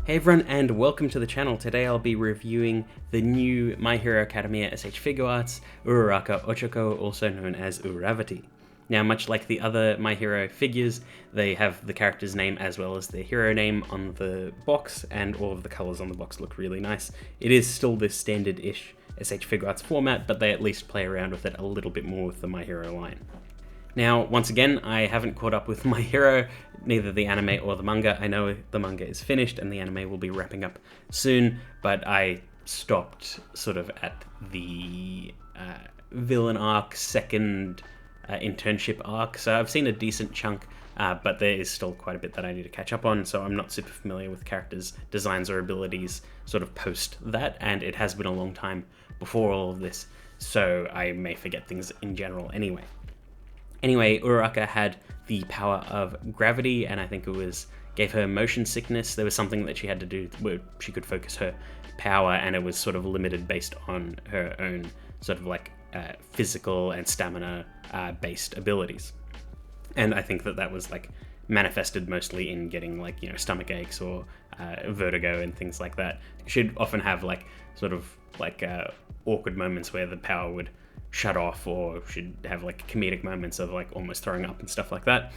Hey everyone, and welcome to the channel. Today I'll be reviewing the new My Hero Academia S.H.Figuarts Uraraka Ochaco, also known as Uravati. Now, much like the other My Hero figures, they have the character's name as well as their hero name on the box, and all of the colors on the box look really nice. It is still this standard-ish S.H.Figuarts format, but they at least play around with it a little bit more with the My Hero line. Now, once again, I haven't caught up with My Hero, neither the anime or the manga. I know the manga is finished and the anime will be wrapping up soon, but I stopped sort of at the villain arc, second internship arc, so I've seen a decent chunk, but there is still quite a bit that I need to catch up on, so I'm not super familiar with characters' designs or abilities sort of post that, and it has been a long time before all of this, so I may forget things in general anyway. Anyway, Uraraka had the power of gravity, and I think it gave her motion sickness. There was something that she had to do where she could focus her power, and it was sort of limited based on her own sort of like physical and stamina based abilities. And I think that was like manifested mostly in getting like, you know, stomach aches or vertigo and things like that. She'd often have like sort of like awkward moments where the power would shut off, or she'd have like comedic moments of like almost throwing up and stuff like that.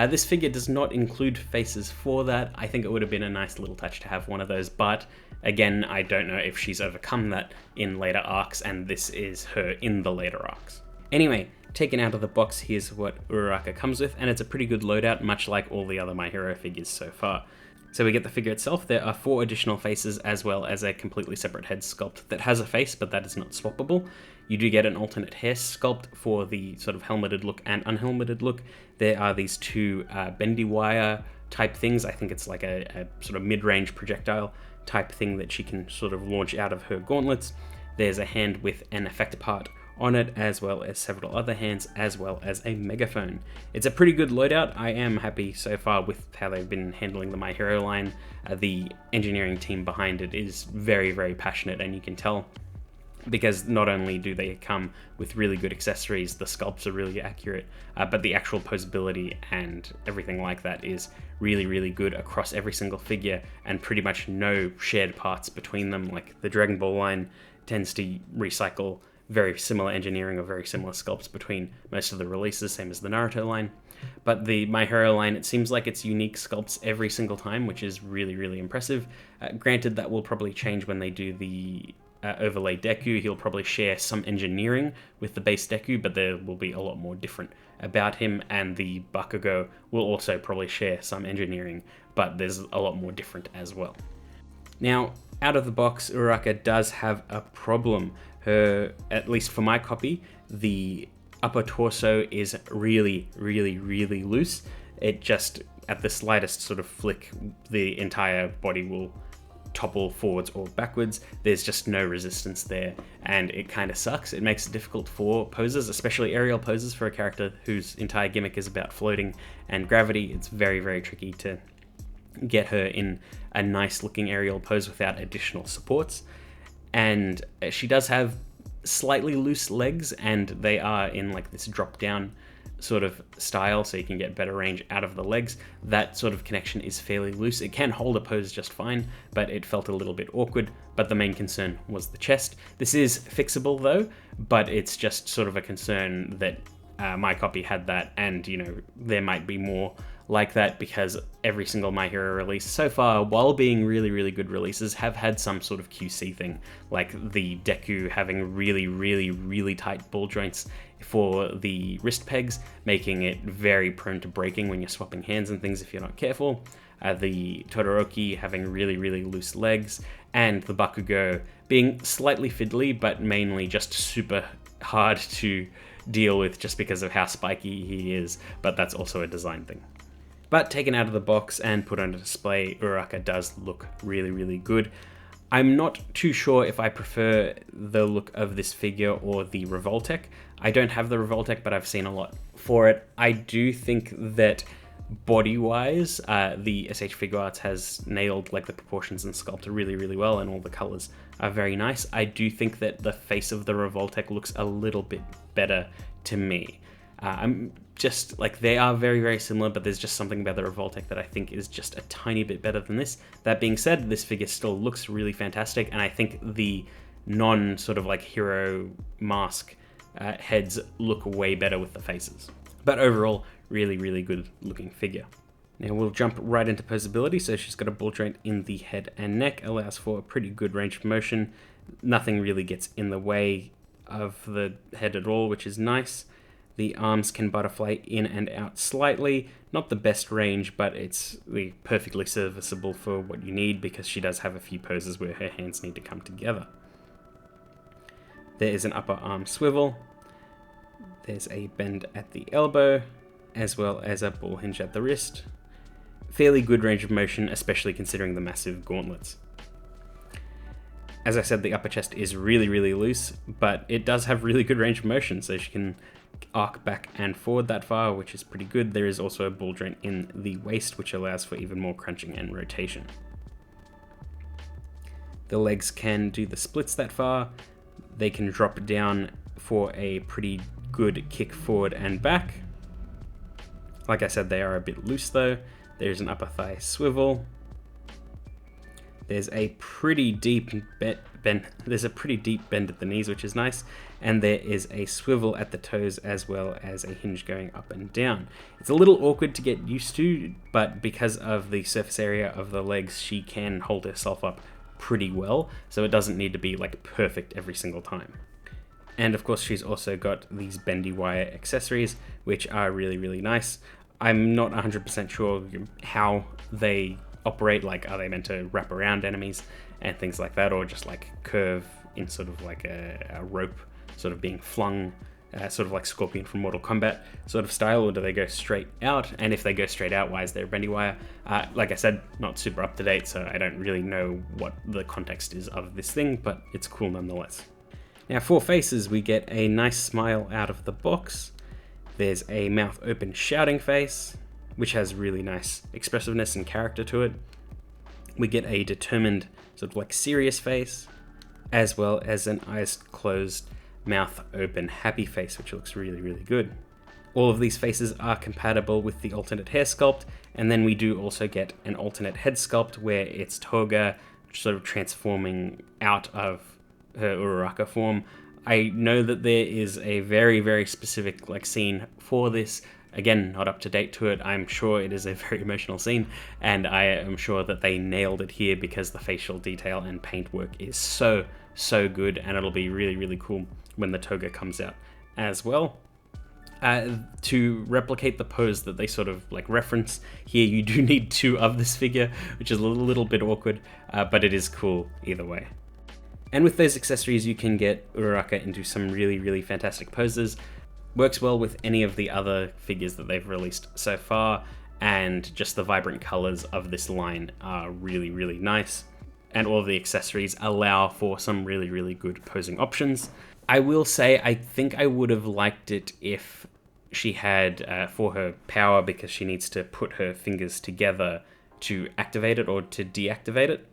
This figure does not include faces for that. I think it would have been a nice little touch to have one of those, but again, I don't know if she's overcome that in later arcs, and this is her in the later arcs. Anyway, taken out of the box, here's what Uraraka comes with, and it's a pretty good loadout, much like all the other My Hero figures so far. So we get the figure itself. There are 4 additional faces, as well as a completely separate head sculpt that has a face, but that is not swappable. You do get an alternate hair sculpt for the sort of helmeted look and unhelmeted look. There are these 2 bendy wire type things. I think it's like a sort of mid-range projectile type thing that she can sort of launch out of her gauntlets. There's a hand with an effect part on it, as well as several other hands, as well as a megaphone. It's a pretty good loadout. I am happy so far with how they've been handling the My Hero line. The engineering team behind it is very, very passionate, and you can tell, because not only do they come with really good accessories, the sculpts are really accurate, but the actual posability and everything like that is really, really good across every single figure, and pretty much no shared parts between them. Like the Dragon Ball line tends to recycle very similar engineering or very similar sculpts between most of the releases, same as the Naruto line. But the My Hero line, it seems like it's unique sculpts every single time, which is really, really impressive. Granted, that will probably change when they do the overlay Deku. He'll probably share some engineering with the base Deku, but there will be a lot more different about him, and the Bakugo will also probably share some engineering, but there's a lot more different as well. Now, out of the box, Uraraka does have a problem. At least for my copy, the upper torso is really, really, really loose. It just, at the slightest sort of flick, the entire body will topple forwards or backwards. There's just no resistance there, and it kind of sucks. It makes it difficult for poses, especially aerial poses for a character whose entire gimmick is about floating and gravity. It's very, very tricky to get her in a nice looking aerial pose without additional supports. And she does have slightly loose legs, and they are in like this drop down sort of style, so you can get better range out of the legs. That sort of connection is fairly loose. It can hold a pose just fine, but it felt a little bit awkward. But the main concern was the chest. This is fixable though, but it's just sort of a concern that my copy had that, and you know, there might be more like that, because every single My Hero release so far, while being really, really good releases, have had some sort of QC thing, like the Deku having really, really, really tight ball joints for the wrist pegs, making it very prone to breaking when you're swapping hands and things if you're not careful. The Todoroki having really, really loose legs, and the Bakugo being slightly fiddly, but mainly just super hard to deal with just because of how spiky he is, but that's also a design thing. But taken out of the box and put on a display, Uraraka does look really, really good. I'm not too sure if I prefer the look of this figure or the Revoltech. I don't have the Revoltech, but I've seen a lot for it. I do think that body-wise, the S.H.Figuarts has nailed like the proportions and sculpt really, really well, and all the colors are very nice. I do think that the face of the Revoltech looks a little bit better to me. I'm just like they are very, very similar, but there's just something about the Revoltech that I think is just a tiny bit better than this. That being said, this figure still looks really fantastic, and I think the non sort of like hero mask heads look way better with the faces. But overall, really, really good looking figure. Now we'll jump right into posability. So she's got a ball joint in the head and neck, allows for a pretty good range of motion. Nothing really gets in the way of the head at all, which is nice. The arms can butterfly in and out slightly. Not the best range, but it's perfectly serviceable for what you need, because she does have a few poses where her hands need to come together. There is an upper arm swivel. There's a bend at the elbow, as well as a ball hinge at the wrist. Fairly good range of motion, especially considering the massive gauntlets. As I said, the upper chest is really, really loose, but it does have really good range of motion, so she can arc back and forward that far, which is pretty good. There is also a ball joint in the waist, which allows for even more crunching and rotation. The legs can do the splits that far. They can drop down for a pretty good kick forward and back. Like I said, they are a bit loose though. There's an upper thigh swivel. There's a pretty deep bend. There's a pretty deep bend at the knees, which is nice, and there is a swivel at the toes as well as a hinge going up and down. It's a little awkward to get used to, but because of the surface area of the legs, she can hold herself up pretty well, so it doesn't need to be like perfect every single time. And of course, she's also got these bendy wire accessories, which are really, really nice. I'm not 100% sure how they operate, like are they meant to wrap around enemies and things like that, or just like curve in sort of like a rope sort of being flung, sort of like Scorpion from Mortal Kombat sort of style, or do they go straight out? And if they go straight out, why is there a bendy wire? Like I said, not super up to date, so I don't really know what the context is of this thing, but it's cool nonetheless. Now for faces, we get a nice smile out of the box. There's a mouth open shouting face, which has really nice expressiveness and character to it. We get a determined sort of like serious face, as well as an eyes closed, mouth open happy face, which looks really, really good. All of these faces are compatible with the alternate hair sculpt, and then we do also get an alternate head sculpt where it's Toga sort of transforming out of her Uraraka form. I know that there is a very, very specific like scene for this. Again, not up to date to it. I'm sure it is a very emotional scene, and I am sure that they nailed it here because the facial detail and paint work is so, so good, and it'll be really, really cool when the toga comes out as well. To replicate the pose that they sort of like reference here, you do need two of this figure, which is a little bit awkward, but it is cool either way. And with those accessories, you can get Uraraka into some really, really fantastic poses. Works well with any of the other figures that they've released so far, and just the vibrant colors of this line are really, really nice. And all of the accessories allow for some really, really good posing options. I will say, I think I would have liked it if she had, for her power, because she needs to put her fingers together to activate it or to deactivate it.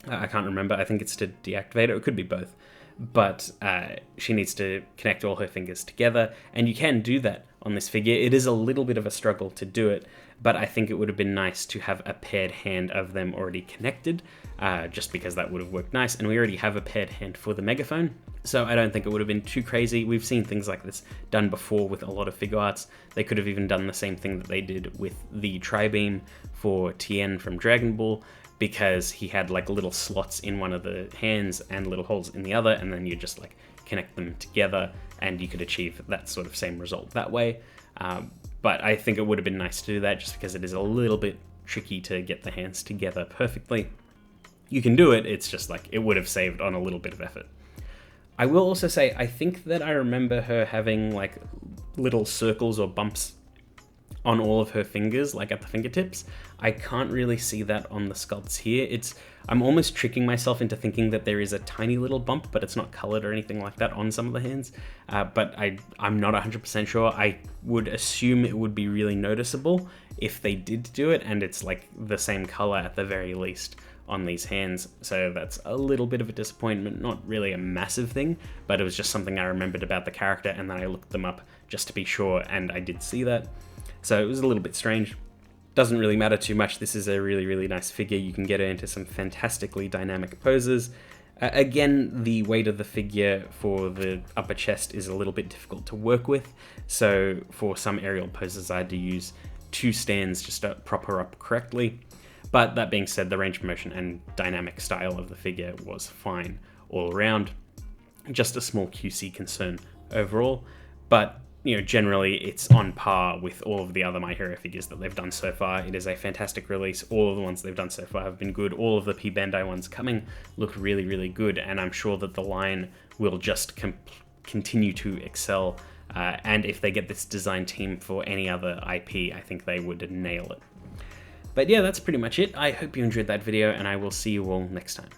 I can't remember. I think it's to deactivate it. It could be both. But she needs to connect all her fingers together, and you can do that on this figure. It is a little bit of a struggle to do it, but I think it would have been nice to have a paired hand of them already connected, just because that would have worked nice, and we already have a paired hand for the megaphone, so I don't think it would have been too crazy. We've seen things like this done before with a lot of figure arts. They could have even done the same thing that they did with the Tri-Beam for Tien from Dragon Ball, because he had like little slots in one of the hands and little holes in the other, and then you just like connect them together and you could achieve that sort of same result that way. But I think it would have been nice to do that just because it is a little bit tricky to get the hands together perfectly. You can do it, it's just like it would have saved on a little bit of effort. I will also say, I think that I remember her having like little circles or bumps on all of her fingers, like at the fingertips. I can't really see that on the sculpts here. I'm almost tricking myself into thinking that there is a tiny little bump, but it's not colored or anything like that on some of the hands. But I'm not 100% sure. I would assume it would be really noticeable if they did do it, and it's like the same color at the very least on these hands. So that's a little bit of a disappointment, not really a massive thing, but it was just something I remembered about the character, and then I looked them up just to be sure, and I did see that. So it was a little bit strange. Doesn't really matter too much. This is a really, really nice figure. You can get her into some fantastically dynamic poses. Again, the weight of the figure for the upper chest is a little bit difficult to work with. So for some aerial poses, I had to use 2 stands just to prop her up correctly. But that being said, the range of motion and dynamic style of the figure was fine all around. Just a small QC concern overall, but generally it's on par with all of the other My Hero figures that they've done so far. It is a fantastic release. All of the ones they've done so far have been good. All of the P Bandai ones coming look really, really good, and I'm sure that the line will just continue to excel. And if they get this design team for any other IP, I think they would nail it. But yeah, that's pretty much it. I hope you enjoyed that video, and I will see you all next time.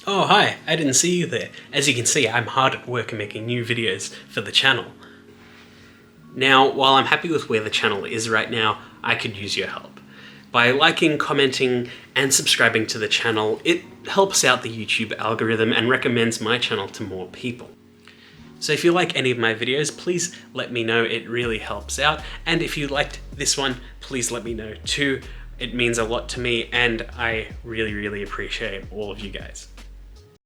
Oh hi, I didn't see you there. As you can see, I'm hard at work making new videos for the channel. Now, while I'm happy with where the channel is right now, I could use your help. By liking, commenting, and subscribing to the channel, it helps out the YouTube algorithm and recommends my channel to more people. So if you like any of my videos, please let me know. It really helps out. And if you liked this one, please let me know too. It means a lot to me, and I really, really appreciate all of you guys.